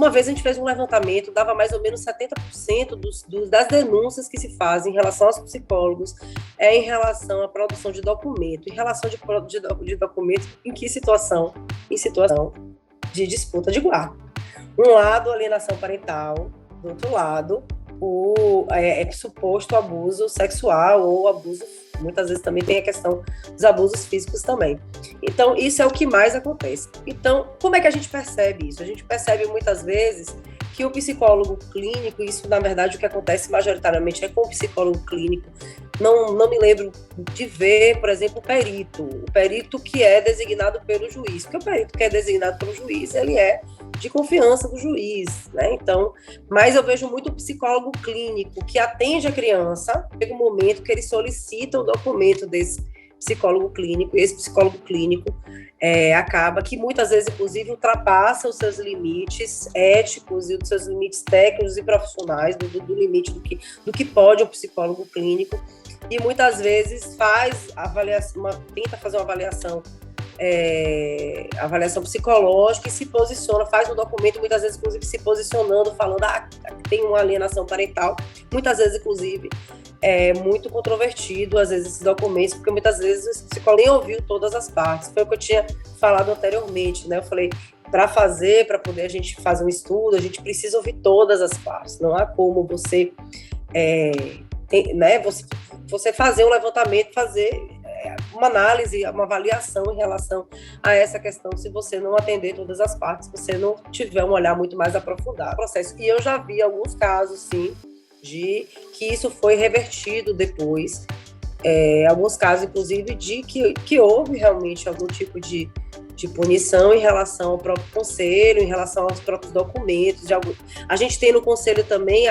uma vez a gente fez um levantamento, dava mais ou menos 70% das denúncias que se fazem em relação aos psicólogos em relação à produção de documento. Em relação de documento, em que situação? Em situação de disputa de guarda. Um lado, alienação parental, do outro lado, o suposto abuso sexual ou abuso, muitas vezes também tem a questão dos abusos físicos também. Então, isso é o que mais acontece. Então, como é que a gente percebe isso? A gente percebe muitas vezes que o psicólogo clínico, isso na verdade o que acontece majoritariamente é com o psicólogo clínico. Não me lembro de ver, por exemplo, o perito que é designado pelo juiz, porque o perito que é designado pelo juiz, ele é de confiança do juiz, né? Então, mas eu vejo muito o psicólogo clínico que atende a criança, chega um momento que ele solicita o documento desse psicólogo clínico, e esse psicólogo clínico acaba que muitas vezes, inclusive, ultrapassa os seus limites éticos e os seus limites técnicos e profissionais, do limite do que pode um psicólogo clínico, e muitas vezes tenta fazer uma avaliação psicológica e se posiciona, faz um documento, muitas vezes, inclusive, se posicionando, falando tem uma alienação parental, muitas vezes, inclusive, é muito controvertido, às vezes, esses documentos, porque muitas vezes o psicólogo nem ouviu todas as partes. Foi o que eu tinha falado anteriormente, né? Eu falei, para poder a gente fazer um estudo, a gente precisa ouvir todas as partes. Não há como você, você fazer um levantamento, fazer uma análise, uma avaliação em relação a essa questão, se você não atender todas as partes, se você não tiver um olhar muito mais aprofundado no processo. E eu já vi alguns casos, sim, de que isso foi revertido depois, alguns casos, inclusive, de que houve realmente algum tipo de punição em relação ao próprio conselho, em relação aos próprios documentos. A gente tem no conselho também,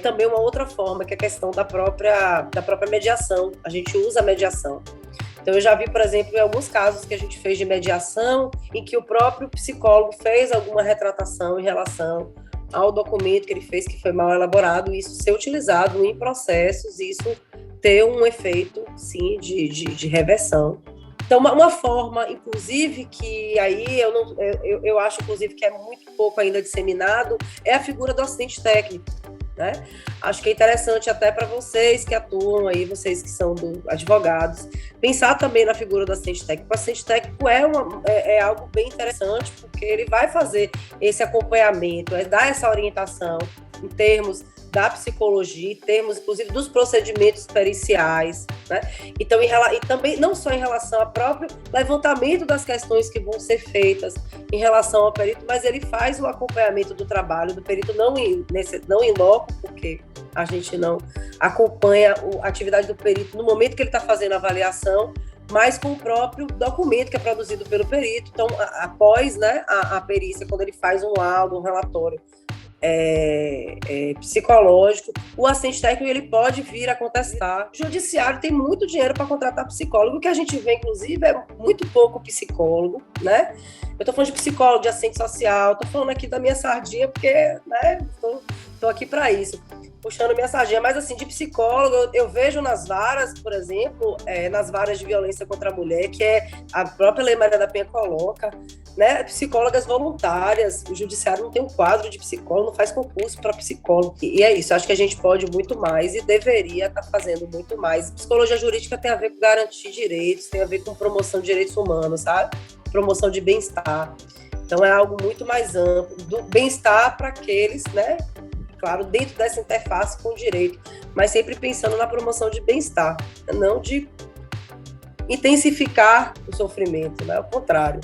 também uma outra forma, que é a questão da própria mediação. A gente usa a mediação. Então, eu já vi, por exemplo, em alguns casos que a gente fez de mediação, em que o próprio psicólogo fez alguma retratação em relação ao documento que ele fez, que foi mal elaborado, e isso ser utilizado em processos, e isso ter um efeito, sim, de reversão. Então, uma forma, inclusive, que aí eu acho, inclusive, que é muito pouco ainda disseminado, é a figura do assistente técnico, né? Acho que é interessante até para vocês que atuam aí, vocês que são advogados, pensar também na figura do assistente técnico. O assistente técnico é algo bem interessante, porque ele vai fazer esse acompanhamento, dar essa orientação em termos da psicologia, em termos, inclusive, dos procedimentos periciais, né? Então, e também não só em relação ao próprio levantamento das questões que vão ser feitas em relação ao perito, mas ele faz o acompanhamento do trabalho do perito, não em loco, porque a gente não acompanha a atividade do perito no momento que ele está fazendo a avaliação, mas com o próprio documento que é produzido pelo perito. Então, após, né, a perícia, quando ele faz um laudo, um relatório psicológico, o assistente técnico ele pode vir a contestar. O judiciário tem muito dinheiro para contratar psicólogo, que a gente vê, inclusive, é muito pouco psicólogo, né? Eu estou falando de psicólogo, de assistente social, estou falando aqui da minha sardinha, porque, né, estou aqui para isso, puxando minha sardinha, mas assim, de psicólogo, eu vejo nas varas, por exemplo, nas varas de violência contra a mulher, que a própria Lei Maria da Penha coloca, né, psicólogas voluntárias. O judiciário não tem um quadro de psicólogo, não faz concurso para psicólogo, e é isso, acho que a gente pode muito mais e deveria estar fazendo muito mais. Psicologia jurídica tem a ver com garantir direitos, tem a ver com promoção de direitos humanos, sabe? Promoção de bem-estar. Então é algo muito mais amplo, do bem-estar para aqueles, né, claro, dentro dessa interface com o direito, mas sempre pensando na promoção de bem-estar, não de intensificar o sofrimento, né? Ao contrário.